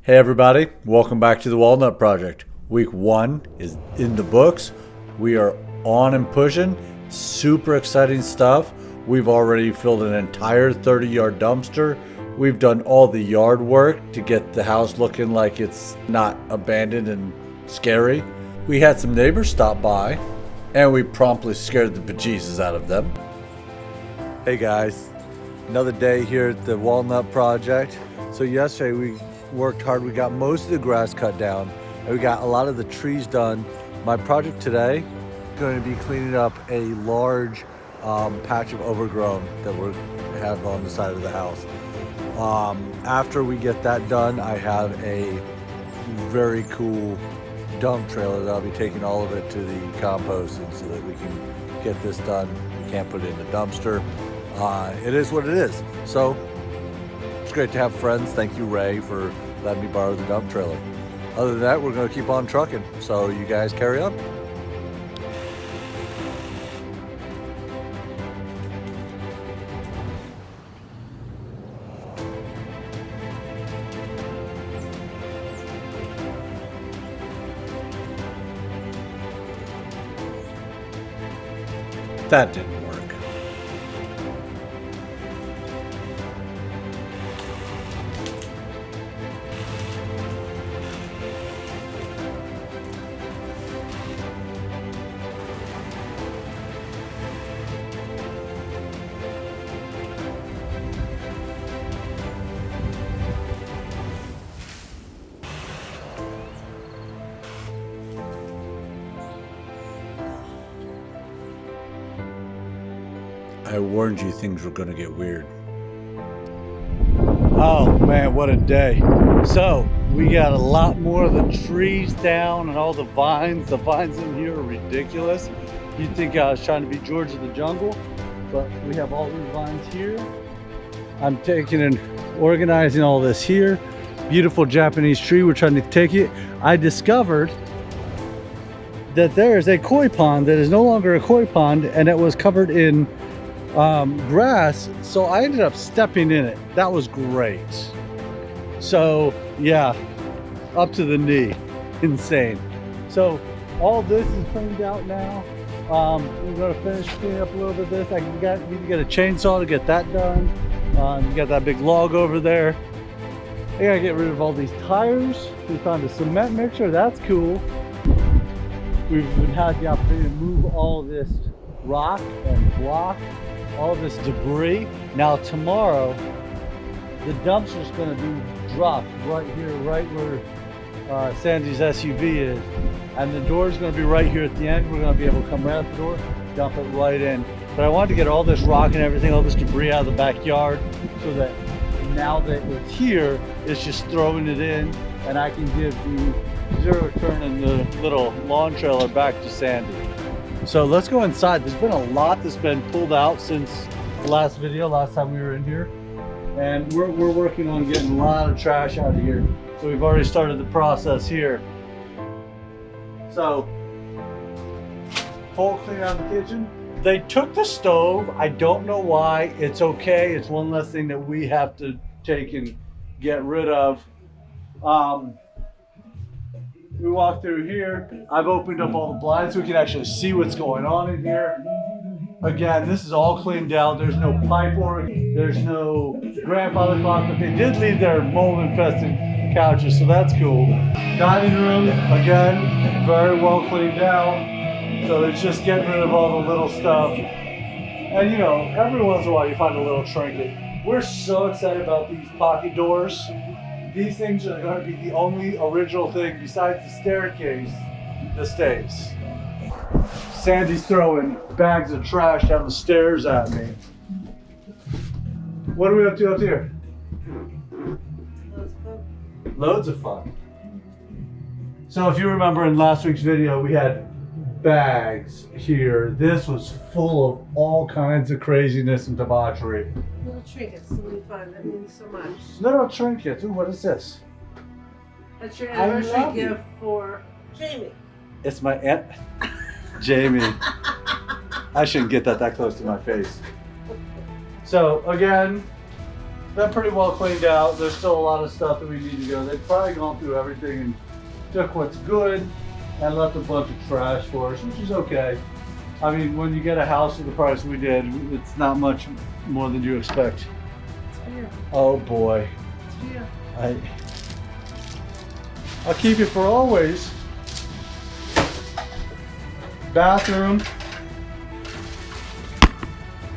Hey everybody, welcome back to the Walnut Project. Week 1 is in the books. We are on and pushing. Super exciting stuff. We've already filled an entire 30-yard dumpster. We've done all the yard work to get the house looking like it's not abandoned and scary. We had some neighbors stop by and we promptly scared the bejesus out of them. Hey guys, another day here at the Walnut Project. So yesterday we worked hard. We got most of the grass cut down and we got a lot of the trees done. My project today is going to be cleaning up a large patch of overgrown that we have on the side of the house. After we get that done, I have a very cool dump trailer that I'll be taking all of it to the composting so that we can get this done. We can't put it in the dumpster. It is what it is. So it's great to have friends. Thank you, Ray, for letting me borrow the dump trailer. Other than that, we're going to keep on trucking. So you guys carry on. That didn't work. I warned you things were going to get weird. Oh man, what a day. So we got a lot more of the trees down and all the vines. The vines in here are ridiculous. You'd think I was trying to be George of the Jungle, but we have all these vines here. I'm taking and organizing all this here. Beautiful Japanese tree, we're trying to take it. I discovered that there is a koi pond that is no longer a koi pond and it was covered in grass, so I ended up stepping in it. That was great. So yeah, up to the knee. Insane. So all this is cleaned out now. We're going to finish cleaning up a little bit of this. Need to get a chainsaw to get that done. You got that big log over there. I gotta get rid of all these tires. We found a cement mixer. That's cool. We've had the opportunity to move all this rock and block, all this debris. Now tomorrow, the dumpster's going to be dropped right here, right where Sandy's SUV is, and the door's going to be right here at the end. We're going to be able to come right out the door, dump it right in. But I wanted to get all this rock and everything, all this debris out of the backyard, so that now that it's here, it's just throwing it in, and I can give the zero turn and the little lawn trailer back to Sandy. So let's go inside. There's been a lot that's been pulled out since the last video, last time we were in here. And we're working on getting a lot of trash out of here. So we've already started the process here. So, full clean out the kitchen. They took the stove. I don't know why. It's okay. It's one less thing that we have to take and get rid of. We walk through here. I've opened up all the blinds so we can actually see what's going on in here. Again, this is all cleaned out. There's no pipe work. There's no grandfather clock, but they did leave their mold-infested couches, so that's cool. Dining room, again, very well cleaned out. So it's just getting rid of all the little stuff. And you know, every once in a while you find a little trinket. We're so excited about these pocket doors. These things are going to be the only original thing besides the staircase that stays. Sandy's throwing bags of trash down the stairs at me. What are we up to here? Loads of fun. So if you remember in last week's video, we had bags here. This was full of all kinds of craziness and debauchery. Little trinkets to be fun. That means so much. Little trinkets. Ooh, what is this? That's your anniversary gift for Jamie. It's my aunt Jamie. I shouldn't get that close to my face. So again, been pretty well cleaned out. There's still a lot of stuff that we need to go. They've probably gone through everything and took what's good and left a bunch of trash for us, which is okay. I mean, when you get a house at the price we did, it's not much more than you expect. It's here. Oh boy. It's here. I'll keep it for always. Bathroom.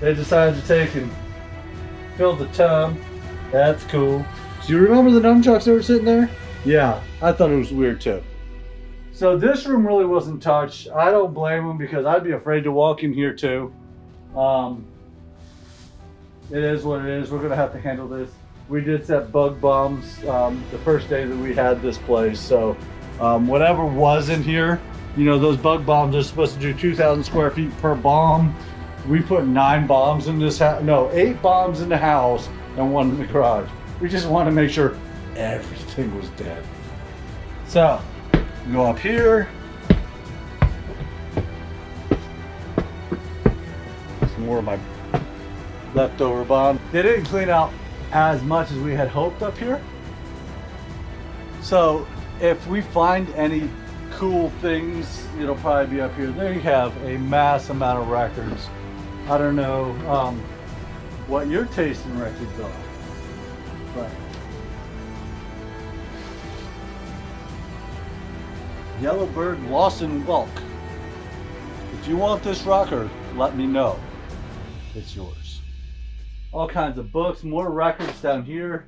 They decided to take and fill the tub. That's cool. Do you remember the nunchucks that were sitting there? Yeah, I thought it was weird too. So this room really wasn't touched. I don't blame them because I'd be afraid to walk in here too. It is what it is. We're gonna have to handle this. We did set bug bombs the first day that we had this place. So whatever was in here, you know, those bug bombs are supposed to do 2,000 square feet per bomb. We put 9 bombs in this house. No, 8 bombs in the house and 1 in the garage. We just want to make sure everything was dead. So we go up here. Some more of my leftover bomb. They didn't clean out as much as we had hoped up here. So if we find any cool things, it'll probably be up here. There you have a mass amount of records. I don't know what your taste in records are, but Yellowbird Lawson Welk. If you want this rocker, let me know. It's yours. All kinds of books, more records down here.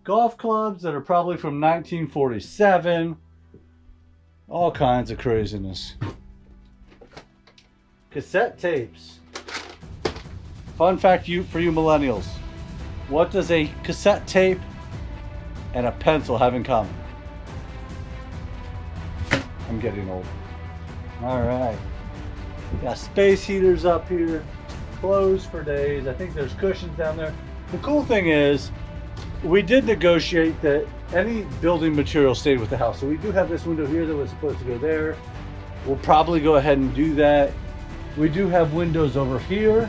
Golf clubs that are probably from 1947. All kinds of craziness. Cassette tapes. Fun fact for you millennials. What does a cassette tape and a pencil have in common? I'm getting old. All right. Got space heaters up here. Closed for days. I think there's cushions down there. The cool thing is, we did negotiate that any building material stayed with the house. So we do have this window here that was supposed to go there. We'll probably go ahead and do that. We do have windows over here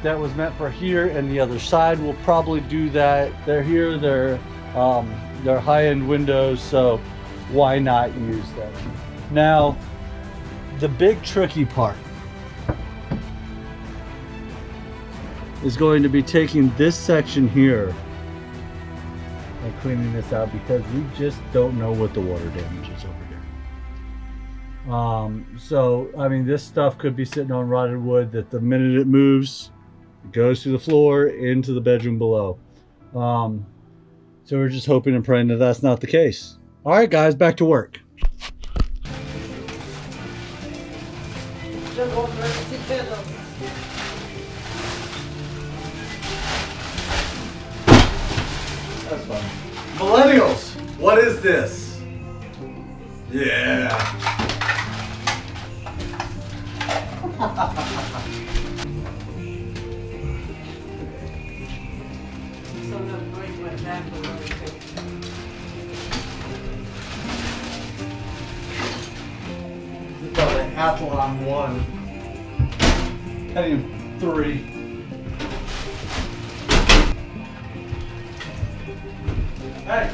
that was meant for here and the other side. We'll probably do that. They're here, they're high-end windows, so why not use them? Now, the big tricky part is going to be taking this section here and cleaning this out because we just don't know what the water damage is over here. So, I mean, this stuff could be sitting on rotted wood that the minute it moves, it goes through the floor into the bedroom below. So we're just hoping and praying that that's not the case. All right, guys, back to work. That's fun. Millennials, what is this? Yeah. So I'm gonna break my back a little bit. It's called an Athlon 1. Heading 3. Hey!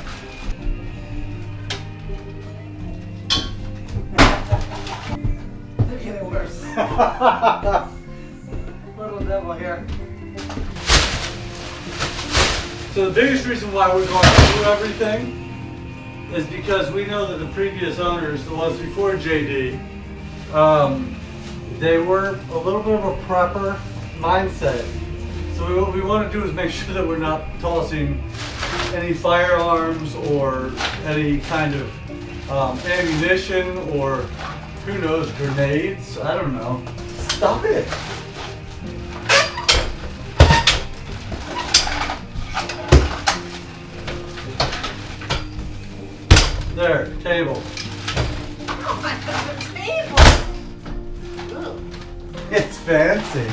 They're getting worse. Little devil here. So the biggest reason why we're going through everything is because we know that the previous owners, the ones before JD, they were a little bit of a prepper mindset. So what we want to do is make sure that we're not tossing any firearms or any kind of ammunition or who knows, grenades. I don't know. Stop it. There, table. Oh my God, the table! Ooh. It's fancy.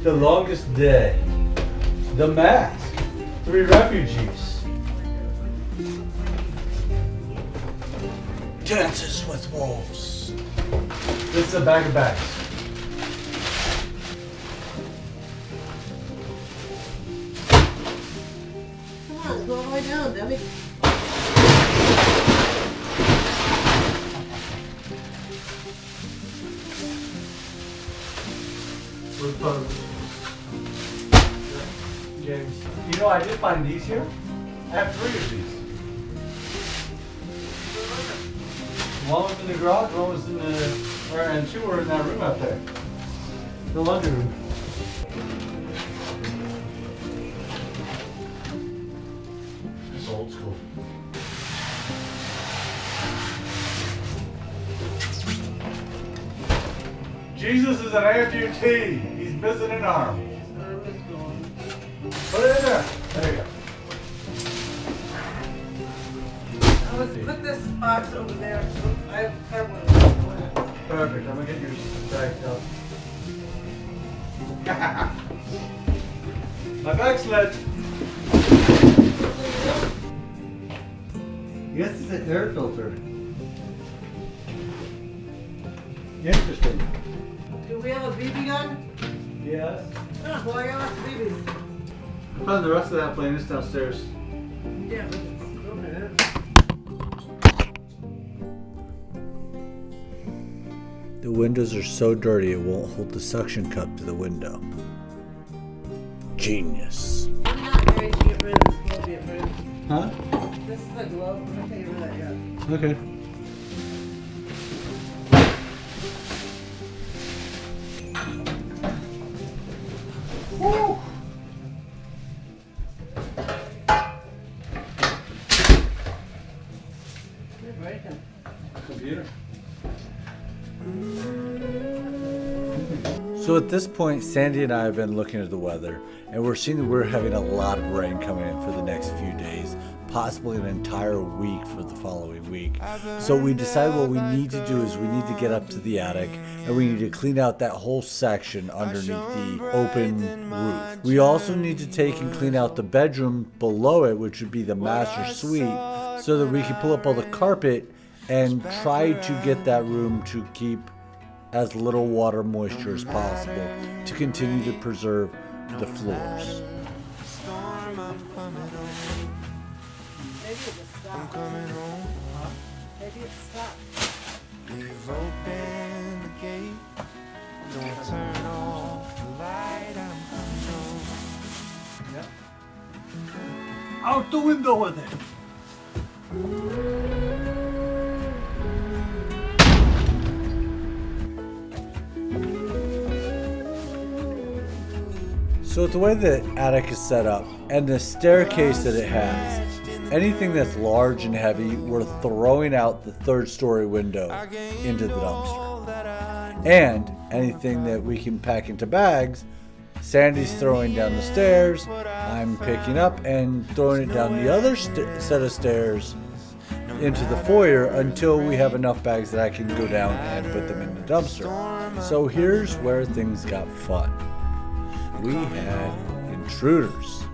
The longest day. The mask. 3 refugees. Dances with wolves. This is a bag of bags. me. James, you know, I did find these here. I have 3 of these. One was in the garage, one was in the, and 2 were in that room out there. The laundry room. It's old school. Jesus is an amputee. He's missing an arm. His arm is gone. Put it in there. There you go. Put this box over there. I have cardboard. Perfect. I'm gonna get your bag out. My bag sled. Yes, it's an air filter. Interesting. Do we have a BB gun? Yes. Oh, well, I got lots of BBs. I found the rest of that plane is downstairs. Yeah, but it's over. The windows are so dirty it won't hold the suction cup to the window. Genius. I'm not ready to get rid of this glove yet, Brandon. Huh? This is the glove. I'm not taking rid of that yet. Okay. Woo! You're breaking. Computer. So at this point, Sandy and I have been looking at the weather, and we're seeing that we're having a lot of rain coming in for the next few days, possibly an entire week for the following week. So we decided what we need to do is we need to get up to the attic, and we need to clean out that whole section underneath the open roof. We also need to take and clean out the bedroom below it, which would be the master suite, so that we can pull up all the carpet and try to get that room to keep as little water moisture as possible to continue to preserve the floors. Maybe it's stopped. Maybe it's stopped. We've opened the gate. Don't turn off the light. I'm coming home. Out the window with it! So with the way the attic is set up and the staircase that it has, anything that's large and heavy, we're throwing out the 3rd story window into the dumpster. And anything that we can pack into bags, Sandy's throwing down the stairs, I'm picking up and throwing it down the other set of stairs into the foyer until we have enough bags that I can go down and put them in the dumpster. So here's where things got fun. We had intruders.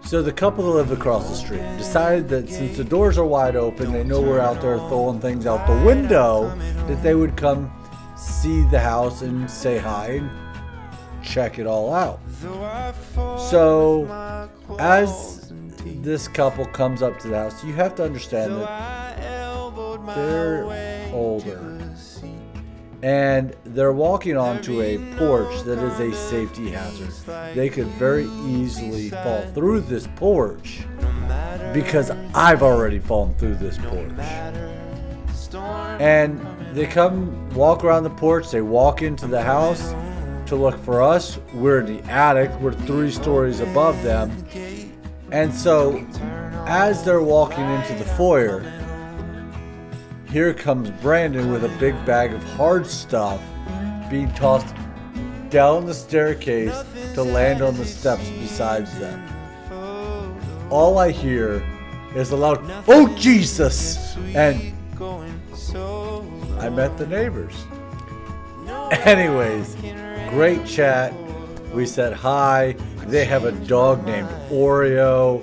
So the couple that live across the street decided that since the doors are wide open, they know we're out there throwing things out the window, that they would come see the house and say hi and check it all out. So as this couple comes up to the house, you have to understand that they're older. And they're walking onto a porch that is a safety hazard. They could very easily fall through this porch because I've already fallen through this porch. And they come walk around the porch, they walk into the house to look for us. We're in the attic, we're 3 stories above them. And so as they're walking into the foyer, here comes Brandon with a big bag of hard stuff being tossed down the staircase to land on the steps besides them. All I hear is a loud, "Oh Jesus!" and I met the neighbors. Anyways, great chat. We said hi. They have a dog named Oreo.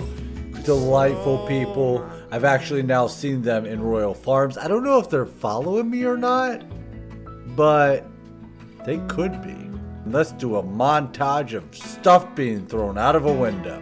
Delightful people. I've actually now seen them in Royal Farms. I don't know if they're following me or not, but they could be. Let's do a montage of stuff being thrown out of a window.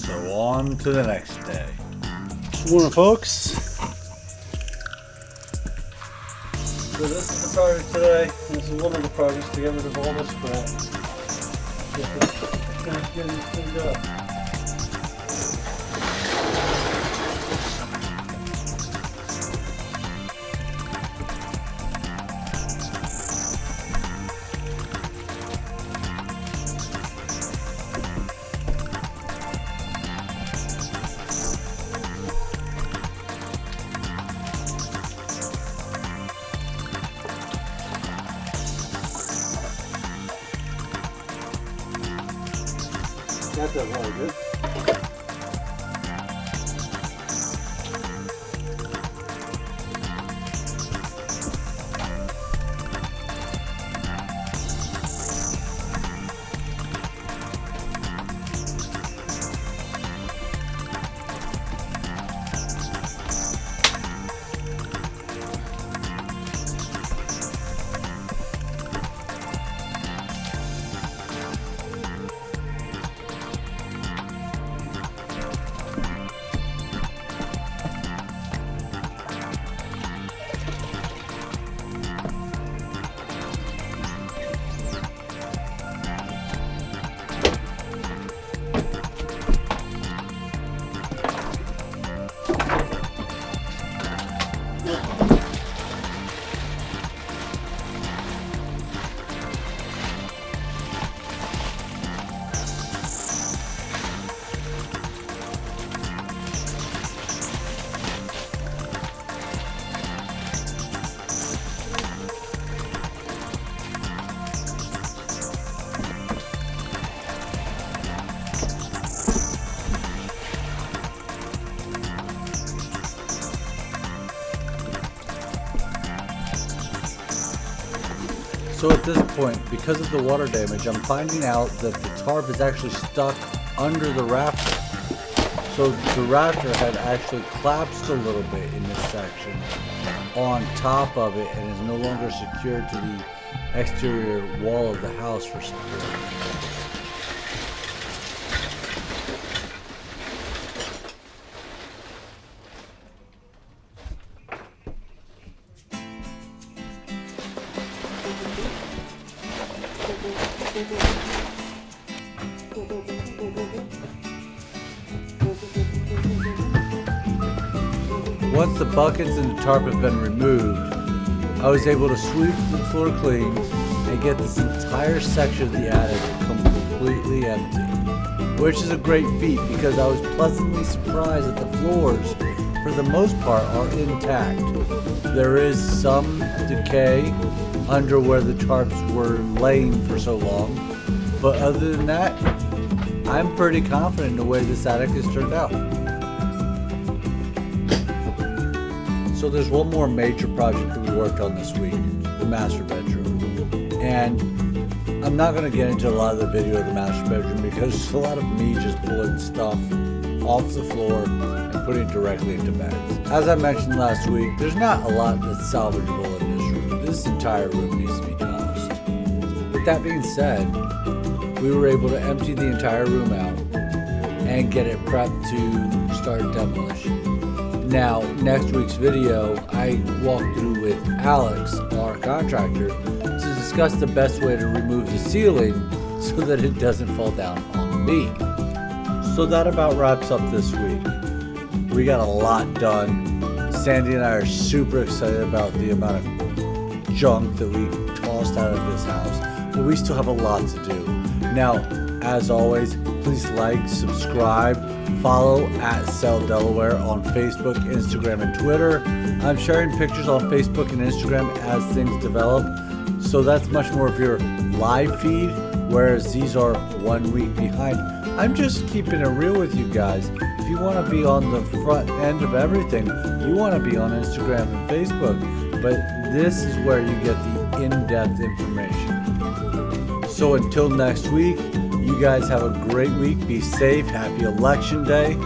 So on to the next day. Good morning, folks. So this is the project today. This is one of the projects to get rid of all this crap. Get these cleaned up. That does really good. So at this point, because of the water damage, I'm finding out that the tarp is actually stuck under the rafter. So the rafter had actually collapsed a little bit in this section on top of it and is no longer secured to the exterior wall of the house for support. Once the buckets and the tarp have been removed, I was able to sweep the floor clean and get this entire section of the attic completely empty, which is a great feat because I was pleasantly surprised that the floors, for the most part, are intact. There is some decay under where the tarps were laying for so long, but other than that, I'm pretty confident in the way this attic has turned out. So there's one more major project that we worked on this week, the master bedroom. And I'm not going to get into a lot of the video of the master bedroom because it's a lot of me just pulling stuff off the floor and putting it directly into beds. As I mentioned last week, there's not a lot that's salvageable in this room. This entire room needs to be demolished. With that being said, we were able to empty the entire room out and get it prepped to start demolition. Now, next week's video, I walked through with Alex, our contractor, to discuss the best way to remove the ceiling so that it doesn't fall down on me. So that about wraps up this week. We got a lot done. Sandy and I are super excited about the amount of junk that we tossed out of this house, but we still have a lot to do. Now, as always, please like, subscribe, follow at Sell Delaware on Facebook, Instagram, and Twitter. I'm sharing pictures on Facebook and Instagram as things develop, so that's much more of your live feed, whereas these are 1 week behind. I'm just keeping it real with you guys. If you want to be on the front end of everything, you want to be on Instagram and Facebook, but this is where you get the in-depth information. So until next week, you guys have a great week. Be safe. Happy Election Day.